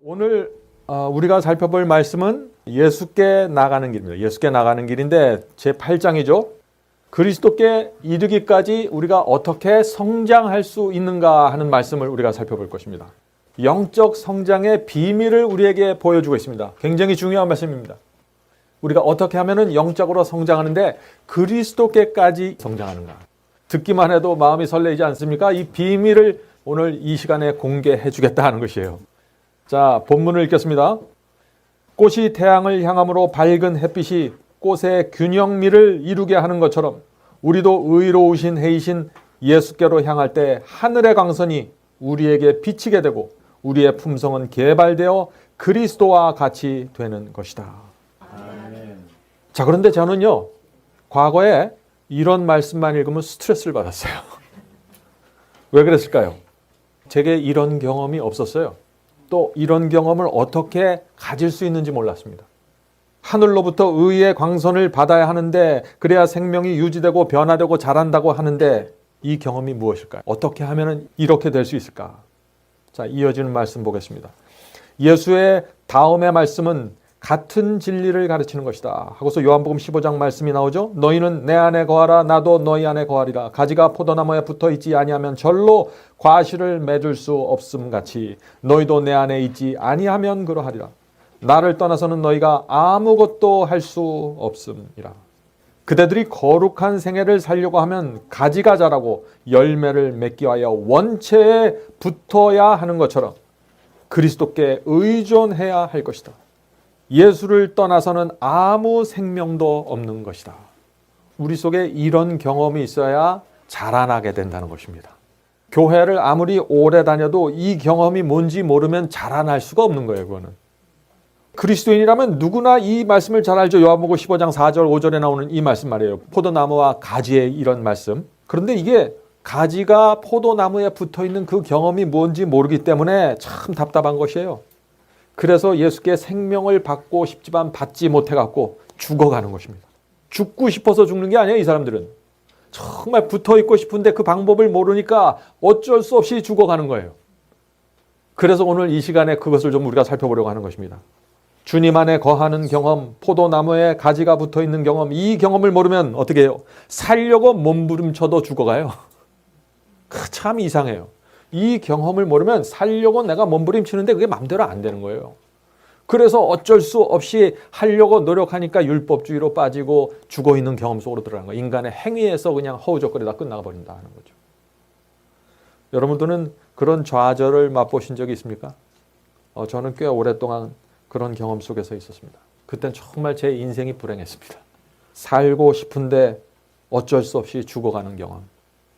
오늘 우리가 살펴볼 말씀은 예수께 나가는 길입니다. 예수께 나가는 길인데 제8장이죠. 그리스도께 이르기까지 우리가 어떻게 성장할 수 있는가 하는 말씀을 우리가 살펴볼 것입니다. 영적 성장의 비밀을 우리에게 보여주고 있습니다. 굉장히 중요한 말씀입니다. 우리가 어떻게 하면 영적으로 성장하는데 그리스도께까지 성장하는가. 듣기만 해도 마음이 설레지 않습니까? 이 비밀을 오늘 이 시간에 공개해 주겠다 하는 것이에요. 자, 본문을 읽겠습니다. 꽃이 태양을 향함으로 밝은 햇빛이 꽃의 균형미를 이루게 하는 것처럼 우리도 의로우신 해이신 예수께로 향할 때 하늘의 광선이 우리에게 비치게 되고 우리의 품성은 개발되어 그리스도와 같이 되는 것이다. 아멘. 자, 그런데 저는요, 과거에 이런 말씀만 읽으면 스트레스를 받았어요. 왜 그랬을까요? 제게 이런 경험이 없었어요. 또 이런 경험을 어떻게 가질 수 있는지 몰랐습니다. 하늘로부터 의의 광선을 받아야 하는데 그래야 생명이 유지되고 변화되고 자란다고 하는데 이 경험이 무엇일까요? 어떻게 하면 이렇게 될 수 있을까? 자, 이어지는 말씀 보겠습니다. 예수의 다음의 말씀은 같은 진리를 가르치는 것이다 하고서 요한복음 15장 말씀이 나오죠. 너희는 내 안에 거하라 나도 너희 안에 거하리라. 가지가 포도나무에 붙어있지 아니하면 절로 과실을 맺을 수 없음 같이 너희도 내 안에 있지 아니하면 그러하리라. 나를 떠나서는 너희가 아무것도 할 수 없음이라. 그대들이 거룩한 생애를 살려고 하면 가지가 자라고 열매를 맺기 위하여 원체에 붙어야 하는 것처럼 그리스도께 의존해야 할 것이다. 예수를 떠나서는 아무 생명도 없는 것이다. 우리 속에 이런 경험이 있어야 자라나게 된다는 것입니다. 교회를 아무리 오래 다녀도 이 경험이 뭔지 모르면 자라날 수가 없는 거예요. 그거는. 그리스도인이라면 누구나 이 말씀을 잘 알죠. 요한복음 15장 4절 5절에 나오는 이 말씀 말이에요. 포도나무와 가지의 이런 말씀. 그런데 이게 가지가 포도나무에 붙어있는 그 경험이 뭔지 모르기 때문에 참 답답한 것이에요. 그래서 예수께 생명을 받고 싶지만 받지 못해갖고 죽어가는 것입니다. 죽고 싶어서 죽는 게 아니에요. 이 사람들은 정말 붙어있고 싶은데 그 방법을 모르니까 어쩔 수 없이 죽어가는 거예요. 그래서 오늘 이 시간에 그것을 좀 우리가 살펴보려고 하는 것입니다. 주님 안에 거하는 경험, 포도나무에 가지가 붙어있는 경험, 이 경험을 모르면 어떻게 해요? 살려고 몸부림쳐도 죽어가요. 참 이상해요. 이 경험을 모르면 살려고 내가 몸부림치는데 그게 마음대로 안 되는 거예요. 그래서 어쩔 수 없이 하려고 노력하니까 율법주의로 빠지고 죽어있는 경험 속으로 들어가는 거예요. 인간의 행위에서 그냥 허우적거리다 끝나가 버린다 하는 거죠. 여러분들은 그런 좌절을 맛보신 적이 있습니까? 저는 꽤 오랫동안 그런 경험 속에서 있었습니다. 그땐 정말 제 인생이 불행했습니다. 살고 싶은데 어쩔 수 없이 죽어가는 경험.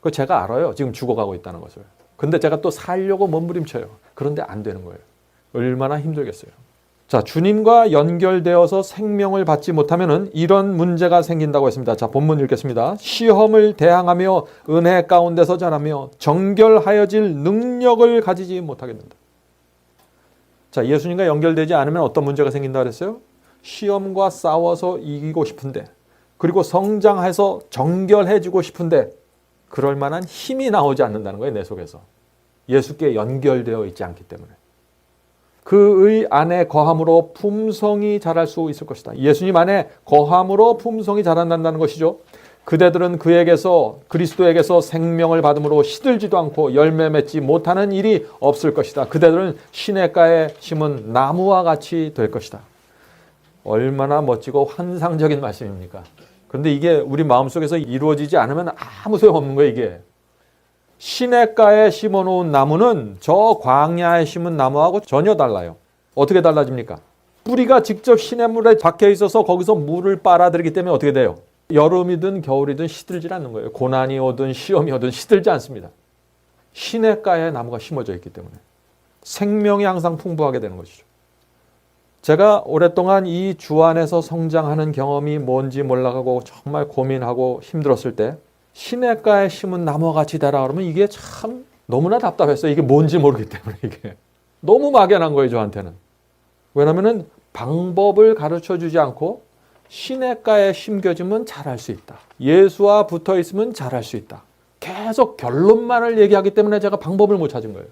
그거 제가 알아요. 지금 죽어가고 있다는 것을. 근데 제가 또 살려고 몸부림쳐요. 그런데 안 되는 거예요. 얼마나 힘들겠어요. 자, 주님과 연결되어서 생명을 받지 못하면 이런 문제가 생긴다고 했습니다. 자, 본문 읽겠습니다. 시험을 대항하며 은혜 가운데서 자라며 정결하여질 능력을 가지지 못하게 된다. 자, 예수님과 연결되지 않으면 어떤 문제가 생긴다고 그랬어요? 시험과 싸워서 이기고 싶은데, 그리고 성장해서 정결해지고 싶은데 그럴 만한 힘이 나오지 않는다는 거예요. 내 속에서. 예수께 연결되어 있지 않기 때문에. 그의 안에 거함으로 품성이 자랄 수 있을 것이다. 예수님 안에 거함으로 품성이 자란다는 것이죠. 그대들은 그에게서 그리스도에게서 생명을 받음으로 시들지도 않고 열매 맺지 못하는 일이 없을 것이다. 그대들은 시냇가에 심은 나무와 같이 될 것이다. 얼마나 멋지고 환상적인 말씀입니까? 그런데 이게 우리 마음속에서 이루어지지 않으면 아무 소용없는 거예요. 이게. 시냇가에 심어놓은 나무는 저 광야에 심은 나무하고 전혀 달라요. 어떻게 달라집니까? 뿌리가 직접 시냇물에 박혀 있어서 거기서 물을 빨아들이기 때문에 어떻게 돼요? 여름이든 겨울이든 시들지 않는 거예요. 고난이 오든 시험이 오든 시들지 않습니다. 시냇가에 나무가 심어져 있기 때문에 생명이 항상 풍부하게 되는 것이죠. 제가 오랫동안 이 주 안에서 성장하는 경험이 뭔지 몰라가고 정말 고민하고 힘들었을 때 시냇가에 심은 나무와 같이 되라 그러면 이게 참 너무나 답답했어요. 이게 뭔지 모르기 때문에 이게 너무 막연한 거예요. 저한테는. 왜냐하면 방법을 가르쳐 주지 않고 시냇가에 심겨지면 잘할 수 있다. 예수와 붙어 있으면 잘할 수 있다. 계속 결론만을 얘기하기 때문에 제가 방법을 못 찾은 거예요.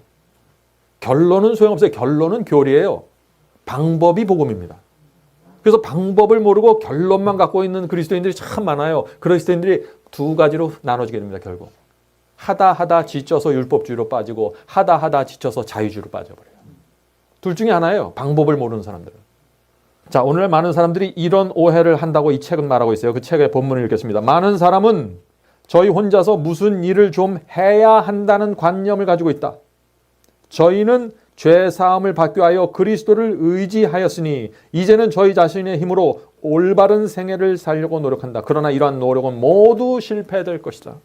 결론은 소용없어요. 결론은 교리예요. 방법이 복음입니다. 그래서 방법을 모르고 결론만 갖고 있는 그리스도인들이 참 많아요. 그리스도인들이 두 가지로 나눠지게 됩니다. 결국 하다 지쳐서 율법주의로 빠지고 하다 지쳐서 자유주의로 빠져버려요. 둘 중에 하나예요. 방법을 모르는 사람들은. 자, 오늘 많은 사람들이 이런 오해를 한다고 이 책은 말하고 있어요. 그 책의 본문을 읽겠습니다. 많은 사람은 저희 혼자서 무슨 일을 좀 해야 한다는 관념을 가지고 있다. 저희는 죄 사함을 받기 위하여 그리스도를 의지하였으니 이제는 저희 자신의 힘으로 올바른 생애를 살려고 노력한다. 그러나 이러한 노력은 모두 실패될 것이다.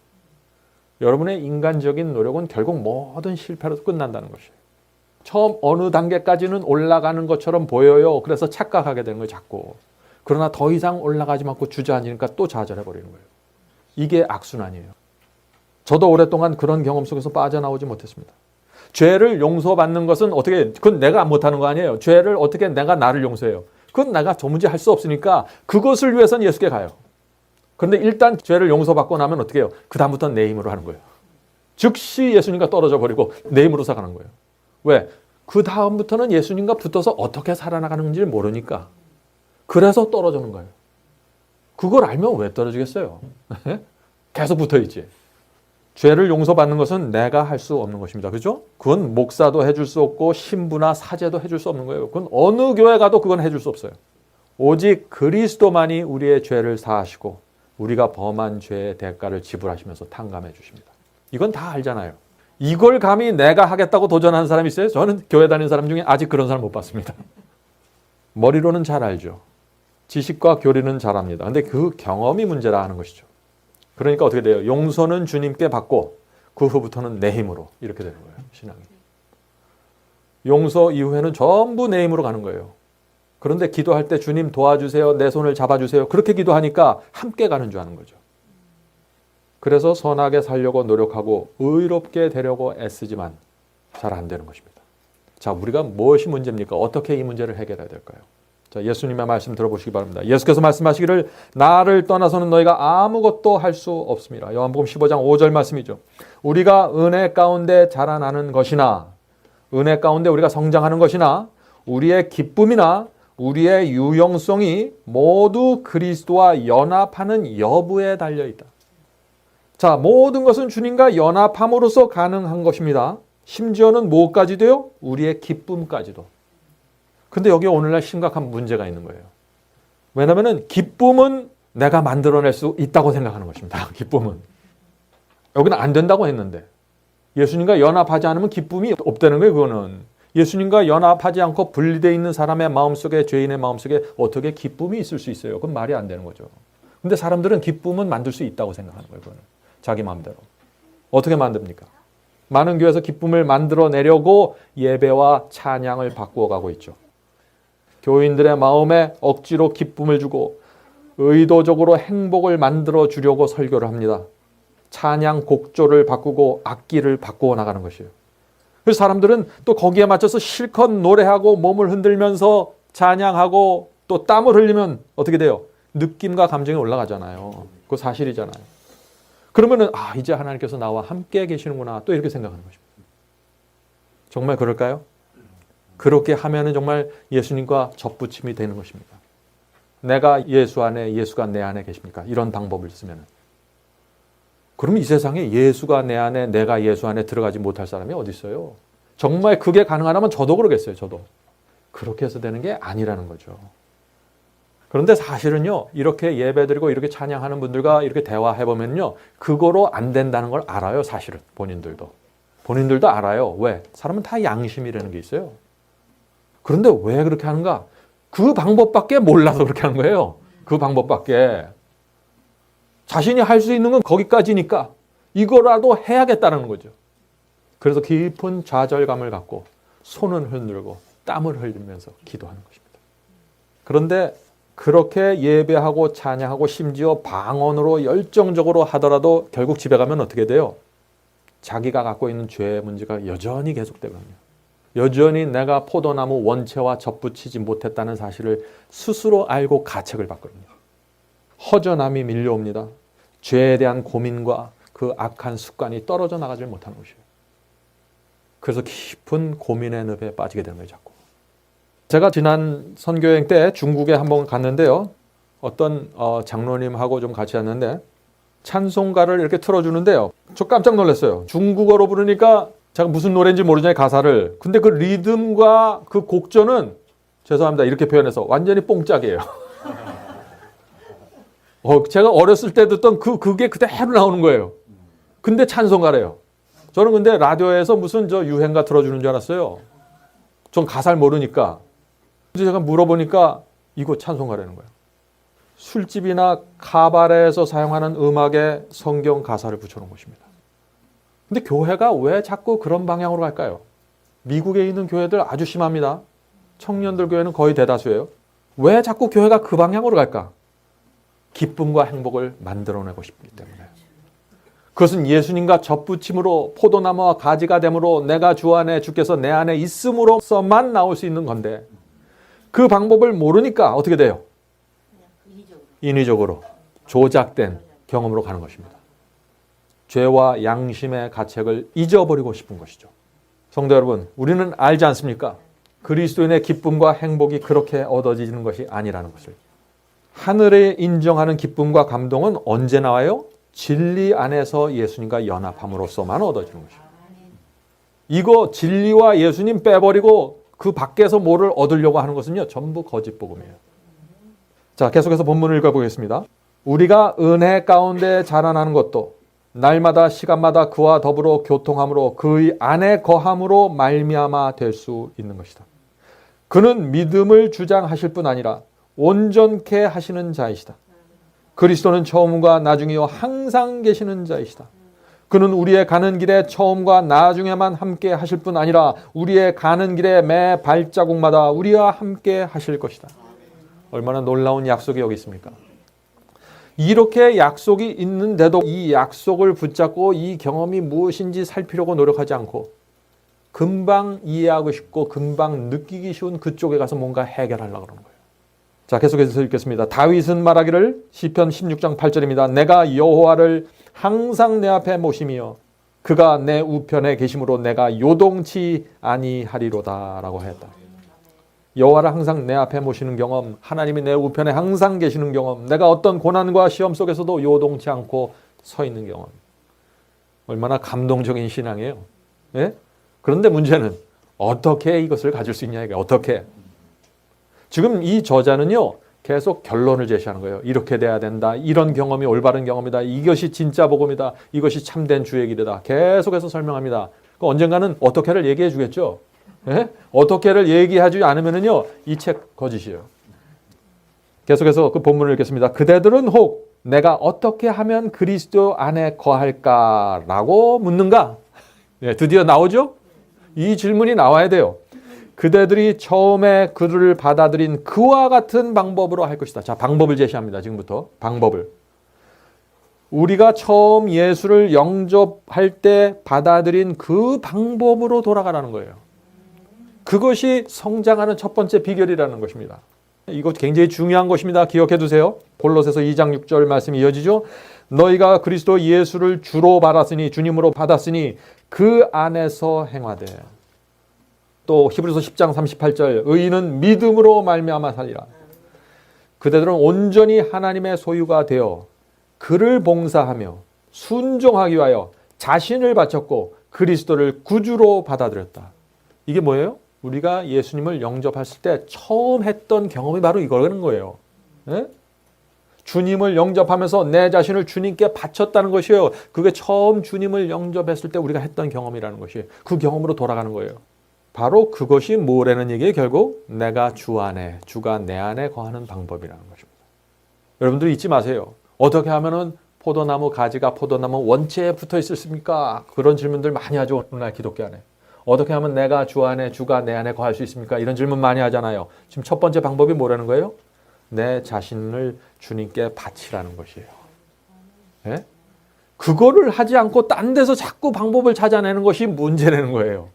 여러분의 인간적인 노력은 결국 모든 실패로 끝난다는 것이에요. 처음 어느 단계까지는 올라가는 것처럼 보여요. 그래서 착각하게 되는 거예요, 자꾸. 그러나 더 이상 올라가지 않고 주저앉으니까 또 좌절해버리는 거예요. 이게 악순환이에요. 저도 오랫동안 그런 경험 속에서 빠져나오지 못했습니다. 죄를 용서받는 것은 어떻게, 그건 내가 못하는 거 아니에요. 죄를 어떻게 내가 나를 용서해요. 그건 내가 도무지 할 수 없으니까 그것을 위해서는 예수께 가요. 그런데 일단 죄를 용서받고 나면 어떻게 해요? 그 다음부터는 내 힘으로 하는 거예요. 즉시 예수님과 떨어져 버리고 내 힘으로 살아가는 거예요. 왜? 그 다음부터는 예수님과 붙어서 어떻게 살아나가는지 모르니까. 그래서 떨어지는 거예요. 그걸 알면 왜 떨어지겠어요? 계속 붙어있지. 죄를 용서받는 것은 내가 할 수 없는 것입니다. 그죠? 그건 목사도 해줄 수 없고 신부나 사제도 해줄 수 없는 거예요. 그건 어느 교회 가도 그건 해줄 수 없어요. 오직 그리스도만이 우리의 죄를 사하시고 우리가 범한 죄의 대가를 지불하시면서 탕감해 주십니다. 이건 다 알잖아요. 이걸 감히 내가 하겠다고 도전하는 사람이 있어요? 저는 교회 다니는 사람 중에 아직 그런 사람 못 봤습니다. 머리로는 잘 알죠. 지식과 교리는 잘합니다. 근데 그 경험이 문제라 하는 것이죠. 그러니까 어떻게 돼요? 용서는 주님께 받고 그 후부터는 내 힘으로 이렇게 되는 거예요. 신앙이. 용서 이후에는 전부 내 힘으로 가는 거예요. 그런데 기도할 때 주님 도와주세요. 내 손을 잡아주세요. 그렇게 기도하니까 함께 가는 줄 아는 거죠. 그래서 선하게 살려고 노력하고 의롭게 되려고 애쓰지만 잘 안 되는 것입니다. 자, 우리가 무엇이 문제입니까? 어떻게 이 문제를 해결해야 될까요? 자, 예수님의 말씀 들어보시기 바랍니다. 예수께서 말씀하시기를 나를 떠나서는 너희가 아무것도 할 수 없습니다. 요한복음 15장 5절 말씀이죠. 우리가 은혜 가운데 자라나는 것이나 은혜 가운데 우리가 성장하는 것이나 우리의 기쁨이나 우리의 유용성이 모두 그리스도와 연합하는 여부에 달려있다. 자, 모든 것은 주님과 연합함으로써 가능한 것입니다. 심지어는 무엇까지도요? 우리의 기쁨까지도. 근데 여기 오늘날 심각한 문제가 있는 거예요. 왜냐하면 기쁨은 내가 만들어낼 수 있다고 생각하는 것입니다. 기쁨은. 여기는 안 된다고 했는데 예수님과 연합하지 않으면 기쁨이 없다는 거예요. 그거는. 예수님과 연합하지 않고 분리되어 있는 사람의 마음속에, 죄인의 마음속에 어떻게 기쁨이 있을 수 있어요? 그건 말이 안 되는 거죠. 근데 사람들은 기쁨은 만들 수 있다고 생각하는 거예요. 그거는. 자기 마음대로. 어떻게 만듭니까? 많은 교회에서 기쁨을 만들어내려고 예배와 찬양을 바꾸어 가고 있죠. 교인들의 마음에 억지로 기쁨을 주고 의도적으로 행복을 만들어 주려고 설교를 합니다. 찬양 곡조를 바꾸고 악기를 바꾸어 나가는 것이에요. 그래서 사람들은 또 거기에 맞춰서 실컷 노래하고 몸을 흔들면서 찬양하고 또 땀을 흘리면 어떻게 돼요? 느낌과 감정이 올라가잖아요. 그거 사실이잖아요. 그러면은 이제 하나님께서 나와 함께 계시는구나 또 이렇게 생각하는 것입니다. 정말 그럴까요? 그렇게 하면은 정말 예수님과 접붙임이 되는 것입니다. 내가 예수 안에, 예수가 내 안에 계십니까? 이런 방법을 쓰면은. 그러면 이 세상에 예수가 내 안에, 내가 예수 안에 들어가지 못할 사람이 어디 있어요? 정말 그게 가능하다면 저도 그러겠어요. 저도. 그렇게 해서 되는 게 아니라는 거죠. 그런데 사실은요, 이렇게 예배드리고 이렇게 찬양하는 분들과 이렇게 대화해보면요, 그거로 안 된다는 걸 알아요. 사실은 본인들도 알아요. 왜? 사람은 다 양심이라는 게 있어요. 그런데 왜 그렇게 하는가? 그 방법밖에 몰라서 그렇게 하는 거예요. 그 방법밖에. 자신이 할 수 있는 건 거기까지니까 이거라도 해야겠다는 거죠. 그래서 깊은 좌절감을 갖고 손은 흔들고 땀을 흘리면서 기도하는 것입니다. 그런데 그렇게 예배하고 찬양하고 심지어 방언으로 열정적으로 하더라도 결국 집에 가면 어떻게 돼요? 자기가 갖고 있는 죄의 문제가 여전히 계속되거든요. 여전히 내가 포도나무 원체와 접붙이지 못했다는 사실을 스스로 알고 가책을 받거든요. 허전함이 밀려옵니다. 죄에 대한 고민과 그 악한 습관이 떨어져 나가질 못하는 것이에요. 그래서 깊은 고민의 늪에 빠지게 되는 거예요, 자꾸. 제가 지난 선교여행 때 중국에 한번 갔는데요. 어떤 장로님하고 좀 같이 왔는데 찬송가를 이렇게 틀어주는데요. 저 깜짝 놀랐어요. 중국어로 부르니까 제가 무슨 노래인지 모르잖아요, 가사를. 근데 그 리듬과 그 곡조는 죄송합니다, 이렇게 표현해서 완전히 뽕짝이에요. 제가 어렸을 때 듣던 그게 그대로 나오는 거예요. 근데 찬송가래요. 저는 근데 라디오에서 무슨 유행가 틀어주는 줄 알았어요. 전 가사를 모르니까. 그래서 제가 물어보니까 이거 찬송가라는 거예요. 술집이나 카바레에서 사용하는 음악에 성경 가사를 붙여놓은 것입니다. 근데 교회가 왜 자꾸 그런 방향으로 갈까요? 미국에 있는 교회들 아주 심합니다. 청년들 교회는 거의 대다수예요. 왜 자꾸 교회가 그 방향으로 갈까? 기쁨과 행복을 만들어내고 싶기 때문에. 그것은 예수님과 접붙임으로 포도나무와 가지가 됨으로 내가 주 안에 주께서 내 안에 있음으로서만 나올 수 있는 건데 그 방법을 모르니까 어떻게 돼요? 인위적으로 조작된 경험으로 가는 것입니다. 죄와 양심의 가책을 잊어버리고 싶은 것이죠. 성도 여러분, 우리는 알지 않습니까? 그리스도인의 기쁨과 행복이 그렇게 얻어지는 것이 아니라는 것을. 하늘에 인정하는 기쁨과 감동은 언제 나와요? 진리 안에서 예수님과 연합함으로써만 얻어지는 것이에요. 이거 진리와 예수님 빼버리고 그 밖에서 뭐를 얻으려고 하는 것은요, 전부 거짓 복음이에요. 자, 계속해서 본문을 읽어보겠습니다. 우리가 은혜 가운데 자라나는 것도 날마다 시간마다 그와 더불어 교통함으로 그의 안에 거함으로 말미암아 될 수 있는 것이다. 그는 믿음을 주장하실 뿐 아니라 온전케 하시는 자이시다. 그리스도는 처음과 나중이요 항상 계시는 자이시다. 그는 우리의 가는 길에 처음과 나중에만 함께 하실 뿐 아니라 우리의 가는 길에 매 발자국마다 우리와 함께 하실 것이다. 얼마나 놀라운 약속이 여기 있습니까? 이렇게 약속이 있는데도 이 약속을 붙잡고 이 경험이 무엇인지 살피려고 노력하지 않고 금방 이해하고 싶고 금방 느끼기 쉬운 그쪽에 가서 뭔가 해결하려고 그러는 거예요. 자, 계속해서 읽겠습니다. 다윗은 말하기를 시편 16장 8절입니다. 내가 여호와를 항상 내 앞에 모심이여 그가 내 우편에 계심으로 내가 요동치 아니하리로다 라고 했다. 여호와를 항상 내 앞에 모시는 경험, 하나님이 내 우편에 항상 계시는 경험, 내가 어떤 고난과 시험 속에서도 요동치 않고 서 있는 경험. 얼마나 감동적인 신앙이에요. 예? 그런데 문제는 어떻게 이것을 가질 수 있냐, 이게 어떻게. 지금 이 저자는요, 계속 결론을 제시하는 거예요. 이렇게 돼야 된다. 이런 경험이 올바른 경험이다. 이것이 진짜 복음이다. 이것이 참된 주의 길이다. 계속해서 설명합니다. 언젠가는 어떻게를 얘기해 주겠죠. 예? 어떻게를 얘기하지 않으면요, 이 책 거짓이에요. 계속해서 그 본문을 읽겠습니다. 그대들은 혹 내가 어떻게 하면 그리스도 안에 거할까라고 묻는가? 예, 드디어 나오죠? 이 질문이 나와야 돼요. 그대들이 처음에 그를 받아들인 그와 같은 방법으로 할 것이다. 자, 방법을 제시합니다. 지금부터 방법을. 우리가 처음 예수를 영접할 때 받아들인 그 방법으로 돌아가라는 거예요. 그것이 성장하는 첫 번째 비결이라는 것입니다. 이거 굉장히 중요한 것입니다. 기억해 두세요. 골로새서 2장 6절 말씀이 이어지죠. 너희가 그리스도 예수를 주로 받았으니 주님으로 받았으니 그 안에서 행하되. 또 히브리서 10장 38절 의인은 믿음으로 말미암아 살리라. 그대들은 온전히 하나님의 소유가 되어 그를 봉사하며 순종하기 위하여 자신을 바쳤고 그리스도를 구주로 받아들였다. 이게 뭐예요? 우리가 예수님을 영접했을 때 처음 했던 경험이 바로 이거라는 거예요. 예? 주님을 영접하면서 내 자신을 주님께 바쳤다는 것이에요. 그게 처음 주님을 영접했을 때 우리가 했던 경험이라는 것이 그 경험으로 돌아가는 거예요. 바로 그것이 뭐라는 얘기예요? 결국 내가 주 안에, 주가 내 안에 거하는 방법이라는 것입니다. 여러분들 잊지 마세요. 어떻게 하면은 포도나무 가지가 포도나무 원체에 붙어 있습니까? 그런 질문들 많이 하죠. 오늘날 기독교 안에. 어떻게 하면 내가 주 안에, 주가 내 안에 거할 수 있습니까? 이런 질문 많이 하잖아요. 지금 첫 번째 방법이 뭐라는 거예요? 내 자신을 주님께 바치라는 것이에요. 예? 그거를 하지 않고 딴 데서 자꾸 방법을 찾아내는 것이 문제라는 거예요.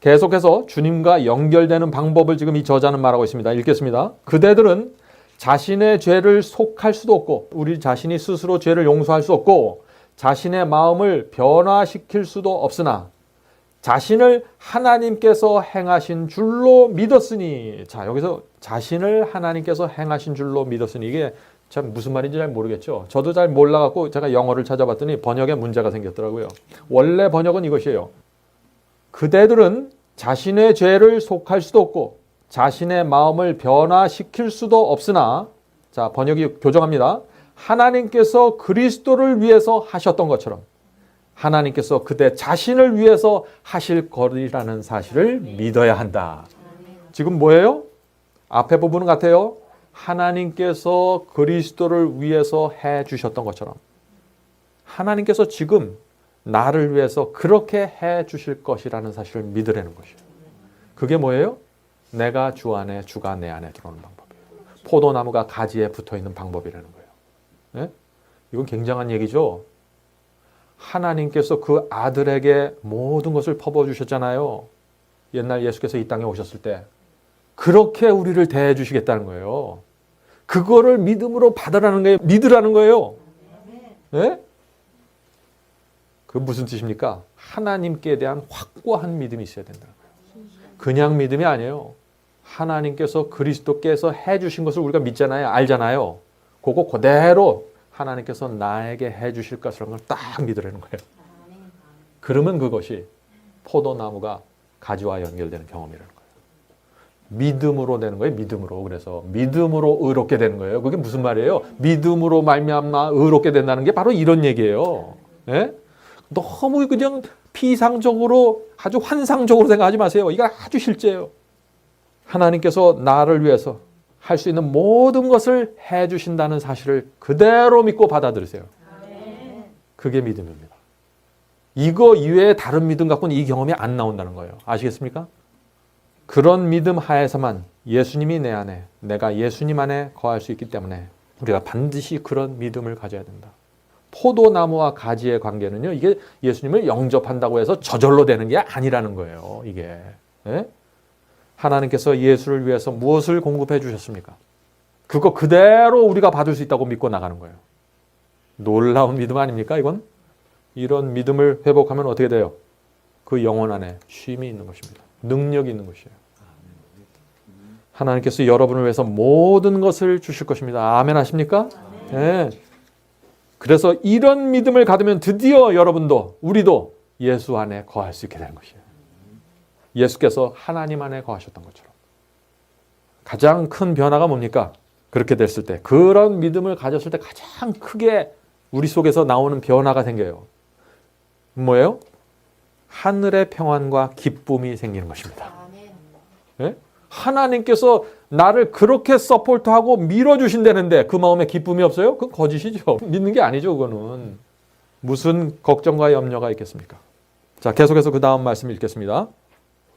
계속해서 주님과 연결되는 방법을 지금 이 저자는 말하고 있습니다. 읽겠습니다. 그대들은 자신의 죄를 속할 수도 없고 우리 자신이 스스로 죄를 용서할 수 없고 자신의 마음을 변화시킬 수도 없으나 자신을 하나님께서 행하신 줄로 믿었으니. 자, 여기서 자신을 하나님께서 행하신 줄로 믿었으니, 이게 참 무슨 말인지 잘 모르겠죠. 저도 잘 몰라갖고 제가 영어를 찾아봤더니 번역에 문제가 생겼더라고요. 원래 번역은 이것이에요. 그대들은 자신의 죄를 속할 수도 없고 자신의 마음을 변화시킬 수도 없으나, 자, 번역이 교정합니다. 하나님께서 그리스도를 위해서 하셨던 것처럼 하나님께서 그대 자신을 위해서 하실 거리라는 사실을 믿어야 한다. 지금 뭐예요? 앞에 부분은 같아요. 하나님께서 그리스도를 위해서 해 주셨던 것처럼 하나님께서 지금 나를 위해서 그렇게 해 주실 것이라는 사실을 믿으라는 것이에요. 그게 뭐예요? 내가 주 안에, 주가 내 안에 들어오는 방법이에요. 포도나무가 가지에 붙어 있는 방법이라는 거예요. 네? 이건 굉장한 얘기죠. 하나님께서 그 아들에게 모든 것을 퍼부어주셨잖아요. 옛날 예수께서 이 땅에 오셨을 때 그렇게 우리를 대해 주시겠다는 거예요. 그거를 믿음으로 받으라는 거예요. 믿으라는 거예요. 네? 그 무슨 뜻입니까? 하나님께 대한 확고한 믿음이 있어야 된다는 거예요. 그냥 믿음이 아니에요. 하나님께서 그리스도께서 해주신 것을 우리가 믿잖아요. 알잖아요. 그거 그대로 하나님께서 나에게 해주실 것이라는 걸 딱 믿으라는 거예요. 그러면 그것이 포도나무가 가지와 연결되는 경험이라는 거예요. 믿음으로 되는 거예요. 믿음으로. 그래서 믿음으로 의롭게 되는 거예요. 그게 무슨 말이에요? 믿음으로 말미암아 의롭게 된다는 게 바로 이런 얘기예요. 네? 너무 그냥 피상적으로 아주 환상적으로 생각하지 마세요. 이거 아주 실제예요. 하나님께서 나를 위해서 할 수 있는 모든 것을 해주신다는 사실을 그대로 믿고 받아들이세요. 그게 믿음입니다. 이거 이외에 다른 믿음 갖고는 이 경험이 안 나온다는 거예요. 아시겠습니까? 그런 믿음 하에서만 예수님이 내 안에, 내가 예수님 안에 거할 수 있기 때문에 우리가 반드시 그런 믿음을 가져야 된다. 포도나무와 가지의 관계는요, 이게 예수님을 영접한다고 해서 저절로 되는 게 아니라는 거예요. 이게. 네? 하나님께서 예수를 위해서 무엇을 공급해 주셨습니까? 그거 그대로 우리가 받을 수 있다고 믿고 나가는 거예요. 놀라운 믿음 아닙니까, 이건? 이런 믿음을 회복하면 어떻게 돼요? 그 영혼 안에 쉼이 있는 것입니다. 능력이 있는 것이에요. 하나님께서 여러분을 위해서 모든 것을 주실 것입니다. 아멘 하십니까? 네. 그래서 이런 믿음을 가지면 드디어 여러분도, 우리도 예수 안에 거할 수 있게 되는 것이에요. 예수께서 하나님 안에 거하셨던 것처럼. 가장 큰 변화가 뭡니까? 그렇게 됐을 때, 그런 믿음을 가졌을 때 가장 크게 우리 속에서 나오는 변화가 생겨요. 뭐예요? 하늘의 평안과 기쁨이 생기는 것입니다. 네? 하나님께서 나를 그렇게 서포트하고 밀어주신다는데 그 마음에 기쁨이 없어요? 그건 거짓이죠. 믿는 게 아니죠. 그거는. 무슨 걱정과 염려가 있겠습니까? 자, 계속해서 그 다음 말씀 읽겠습니다.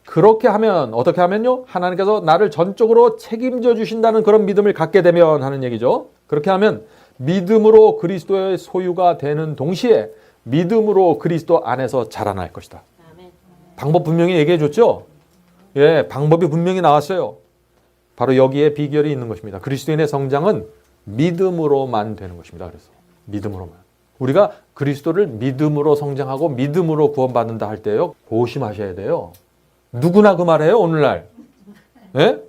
그렇게 하면, 어떻게 하면요? 하나님께서 나를 전적으로 책임져 주신다는 그런 믿음을 갖게 되면 하는 얘기죠. 그렇게 하면 믿음으로 그리스도의 소유가 되는 동시에 믿음으로 그리스도 안에서 자라날 것이다. 방법 분명히 얘기해 줬죠? 예, 방법이 분명히 나왔어요. 바로 여기에 비결이 있는 것입니다. 그리스도인의 성장은 믿음으로만 되는 것입니다. 그래서 믿음으로만. 우리가 그리스도를 믿음으로 성장하고 믿음으로 구원받는다 할 때요, 조심하셔야 돼요. 누구나 그 말해요, 오늘날. 예?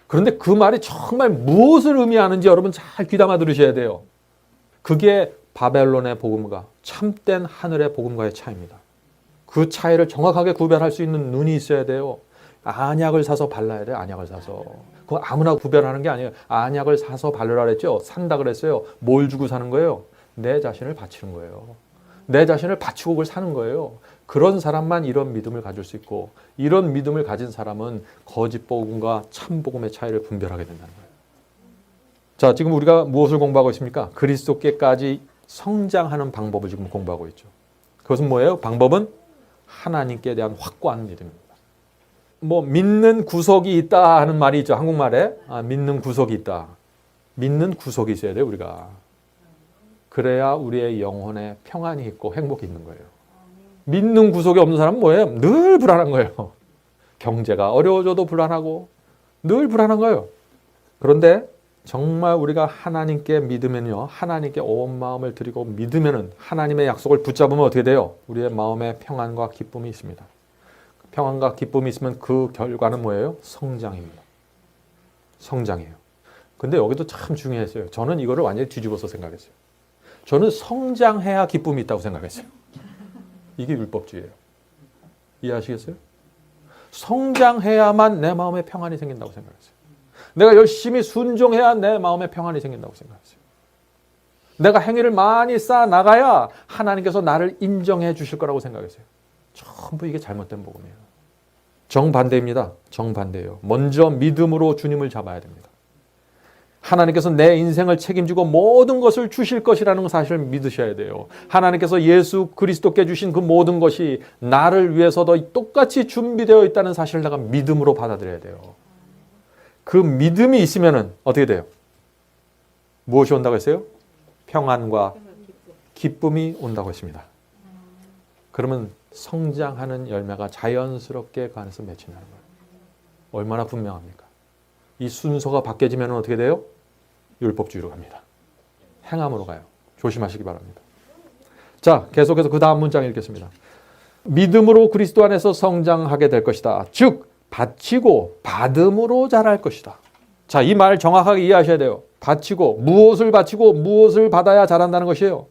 그런데 그 말이 정말 무엇을 의미하는지 여러분 잘 귀담아 들으셔야 돼요. 그게 바벨론의 복음과 참된 하늘의 복음과의 차이입니다. 그 차이를 정확하게 구별할 수 있는 눈이 있어야 돼요. 안약을 사서 발라야 돼요. 안약을 사서. 그거 아무나 구별하는 게 아니에요. 안약을 사서 바르라 그랬죠. 산다 그랬어요. 뭘 주고 사는 거예요? 내 자신을 바치는 거예요. 내 자신을 바치고 그걸 사는 거예요. 그런 사람만 이런 믿음을 가질 수 있고, 이런 믿음을 가진 사람은 거짓 복음과 참 복음의 차이를 분별하게 된다는 거예요. 자, 지금 우리가 무엇을 공부하고 있습니까? 그리스도께까지 성장하는 방법을 지금 공부하고 있죠. 그것은 뭐예요? 방법은 하나님께 대한 확고한 믿음입니다. 뭐 믿는 구석이 있다 하는 말이 있죠. 한국말에. 믿는 구석이 있다. 믿는 구석이 있어야 돼요, 우리가. 그래야 우리의 영혼에 평안이 있고 행복이 있는 거예요. 믿는 구석이 없는 사람은 뭐예요? 늘 불안한 거예요. 경제가 어려워져도 불안하고 늘 불안한 거예요. 그런데 정말 우리가 하나님께 믿으면요, 하나님께 온 마음을 드리고 믿으면은, 하나님의 약속을 붙잡으면 어떻게 돼요? 우리의 마음에 평안과 기쁨이 있습니다. 평안과 기쁨이 있으면 그 결과는 뭐예요? 성장입니다. 성장이에요. 근데 여기도 참 중요했어요. 저는 이거를 완전히 뒤집어서 생각했어요. 저는 성장해야 기쁨이 있다고 생각했어요. 이게 율법주의예요. 이해하시겠어요? 성장해야만 내 마음에 평안이 생긴다고 생각했어요. 내가 열심히 순종해야 내 마음에 평안이 생긴다고 생각했어요. 내가 행위를 많이 쌓아나가야 하나님께서 나를 인정해 주실 거라고 생각했어요. 전부 이게 잘못된 복음이에요. 정반대입니다. 정반대예요. 먼저 믿음으로 주님을 잡아야 됩니다. 하나님께서 내 인생을 책임지고 모든 것을 주실 것이라는 사실을 믿으셔야 돼요. 하나님께서 예수 그리스도께 주신 그 모든 것이 나를 위해서도 똑같이 준비되어 있다는 사실을 내가 믿음으로 받아들여야 돼요. 그 믿음이 있으면 어떻게 돼요? 무엇이 온다고 했어요? 평안과 기쁨이 온다고 했습니다. 그러면 성장하는 열매가 자연스럽게 그 안에서 맺힌다는 거예요. 얼마나 분명합니까? 이 순서가 바뀌어지면 어떻게 돼요? 율법주의로 갑니다. 행함으로 가요. 조심하시기 바랍니다. 자, 계속해서 그 다음 문장 읽겠습니다. 믿음으로 그리스도 안에서 성장하게 될 것이다. 즉 바치고 받음으로 자랄 것이다. 자, 이 말 정확하게 이해하셔야 돼요. 바치고 무엇을 받아야 자란다는 것이에요.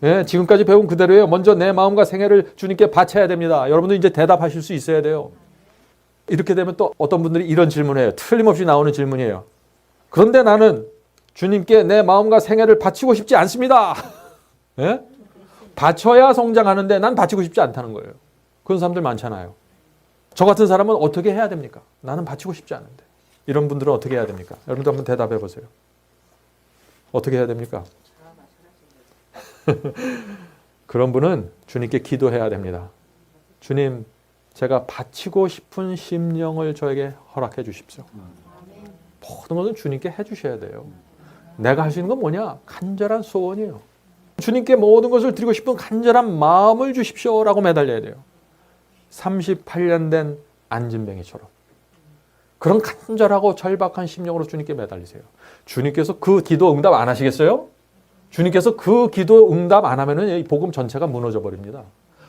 예, 지금까지 배운 그대로예요. 먼저 내 마음과 생애를 주님께 바쳐야 됩니다. 여러분들 이제 대답하실 수 있어야 돼요. 이렇게 되면 또 어떤 분들이 이런 질문을 해요. 틀림없이 나오는 질문이에요. 그런데 나는 주님께 내 마음과 생애를 바치고 싶지 않습니다. 예? 바쳐야 성장하는데 난 바치고 싶지 않다는 거예요. 그런 사람들 많잖아요. 저 같은 사람은 어떻게 해야 됩니까? 나는 바치고 싶지 않은데. 이런 분들은 어떻게 해야 됩니까? 여러분들 한번 대답해 보세요. 어떻게 해야 됩니까? 그런 분은 주님께 기도해야 됩니다. 주님, 제가 바치고 싶은 심령을 저에게 허락해 주십시오. 모든 것은 주님께 해 주셔야 돼요. 내가 할 수 있는 건 뭐냐? 간절한 소원이에요. 주님께 모든 것을 드리고 싶은 간절한 마음을 주십시오라고 매달려야 돼요. 38년 된 안진뱅이처럼. 그런 간절하고 절박한 심령으로 주님께 매달리세요. 주님께서 그 기도 응답 안 하시겠어요? 주님께서 그 기도 응답 안 하면은 이 복음 전체가 무너져 버립니다.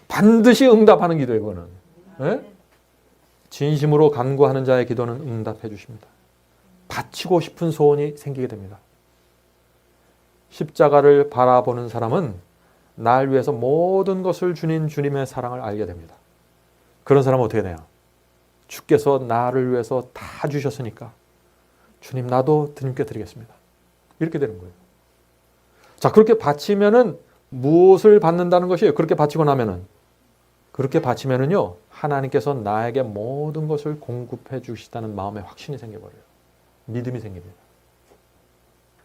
반드시 응답하는 기도예요, 그거는. 네? 진심으로 간구하는 자의 기도는 응답해 주십니다. 바치고 싶은 소원이 생기게 됩니다. 십자가를 바라보는 사람은 날 위해서 모든 것을 주닌 주님의 사랑을 알게 됩니다. 그런 사람은 어떻게 돼요? 주께서 나를 위해서 다 주셨으니까 주님 나도 주님께 드리겠습니다. 이렇게 되는 거예요. 자, 그렇게 바치면은 무엇을 받는다는 것이에요? 그렇게 바치고 나면은 그렇게 바치면은요 하나님께서 나에게 모든 것을 공급해 주시다는 마음의 확신이 생겨버려요. 믿음이 생깁니다.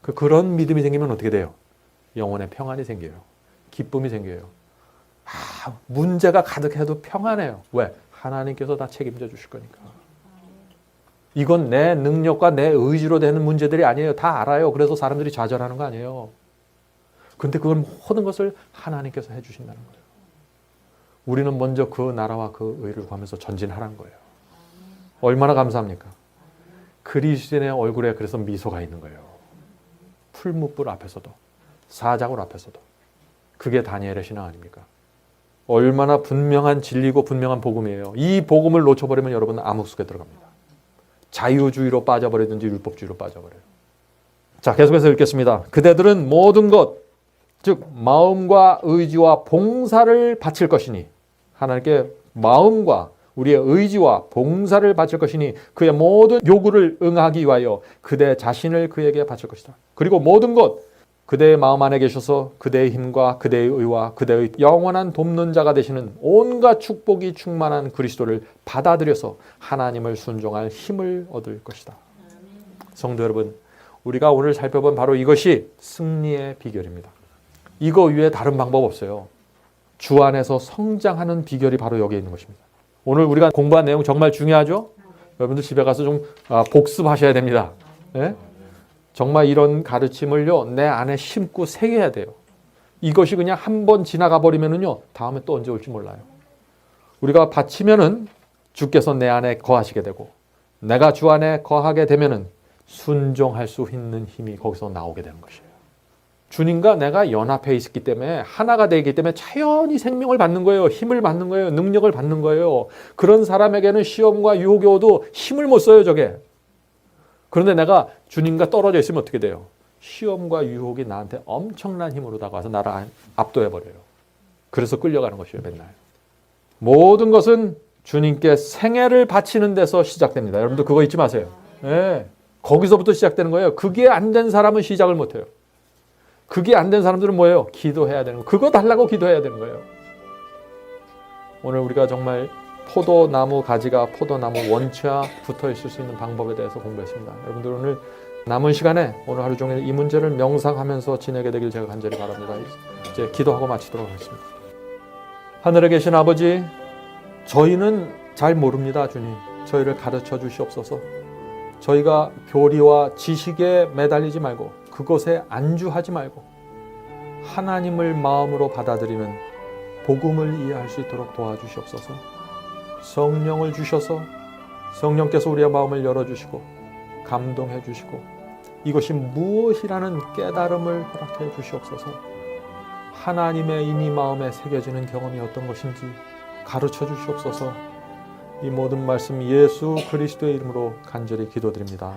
그런 믿음이 생기면 어떻게 돼요? 영혼의 평안이 생겨요. 기쁨이 생겨요. 문제가 가득해도 평안해요. 왜? 하나님께서 다 책임져 주실 거니까. 이건 내 능력과 내 의지로 되는 문제들이 아니에요. 다 알아요. 그래서 사람들이 좌절하는 거 아니에요. 근데 그걸 모든 것을 하나님께서 해주신다는 거예요. 우리는 먼저 그 나라와 그 의를 구하면서 전진하라는 거예요. 얼마나 감사합니까? 그리스도인의 얼굴에 그래서 미소가 있는 거예요. 풀무불 앞에서도 사자굴 앞에서도. 그게 다니엘의 신앙 아닙니까? 얼마나 분명한 진리고 분명한 복음이에요. 이 복음을 놓쳐버리면 여러분은 암흑 속에 들어갑니다. 자유주의로 빠져버리든지 율법주의로 빠져버려요. 자, 계속해서 읽겠습니다. 그대들은 모든 것, 즉 마음과 의지와 봉사를 바칠 것이니 하나님께 마음과 우리의 의지와 봉사를 바칠 것이니 그의 모든 요구를 응하기 위하여 그대 자신을 그에게 바칠 것이다. 그리고 모든 것, 그대의 마음 안에 계셔서 그대의 힘과 그대의 의와 그대의 영원한 돕는 자가 되시는 온갖 축복이 충만한 그리스도를 받아들여서 하나님을 순종할 힘을 얻을 것이다. 성도 여러분, 우리가 오늘 살펴본 바로 이것이 승리의 비결입니다. 이거 위에 다른 방법 없어요. 주 안에서 성장하는 비결이 바로 여기에 있는 것입니다. 오늘 우리가 공부한 내용 정말 중요하죠? 여러분들 집에 가서 좀 복습하셔야 됩니다. 네? 정말 이런 가르침을요 내 안에 심고 새겨야 돼요. 이것이 그냥 한 번 지나가 버리면은요 다음에 또 언제 올지 몰라요. 우리가 바치면은 주께서 내 안에 거하시게 되고 내가 주 안에 거하게 되면은 순종할 수 있는 힘이 거기서 나오게 되는 것이에요. 주님과 내가 연합해 있기 때문에 하나가 되기 때문에 자연히 생명을 받는 거예요. 힘을 받는 거예요. 능력을 받는 거예요. 그런 사람에게는 시험과 유혹이 오도 힘을 못 써요, 저게. 그런데 내가 주님과 떨어져 있으면 어떻게 돼요? 시험과 유혹이 나한테 엄청난 힘으로 다가와서 나를 압도해버려요. 그래서 끌려가는 것이에요, 맨날. 모든 것은 주님께 생애를 바치는 데서 시작됩니다. 여러분들 그거 잊지 마세요. 네. 거기서부터 시작되는 거예요. 그게 안 된 사람은 시작을 못해요. 그게 안 된 사람들은 뭐예요? 기도해야 되는 거예요. 그거 달라고 기도해야 되는 거예요. 오늘 우리가 정말 포도나무 가지가 포도나무 원체와 붙어 있을 수 있는 방법에 대해서 공부했습니다. 여러분들 오늘 남은 시간에 오늘 하루 종일 이 문제를 명상하면서 지내게 되길 제가 간절히 바랍니다. 이제 기도하고 마치도록 하겠습니다. 하늘에 계신 아버지, 저희는 잘 모릅니다. 주님, 저희를 가르쳐 주시옵소서. 저희가 교리와 지식에 매달리지 말고 그것에 안주하지 말고 하나님을 마음으로 받아들이는 복음을 이해할 수 있도록 도와주시옵소서. 성령을 주셔서 성령께서 우리의 마음을 열어주시고 감동해 주시고 이것이 무엇이라는 깨달음을 허락해 주시옵소서. 하나님의 인이 마음에 새겨지는 경험이 어떤 것인지 가르쳐 주시옵소서. 이 모든 말씀 예수 그리스도의 이름으로 간절히 기도드립니다.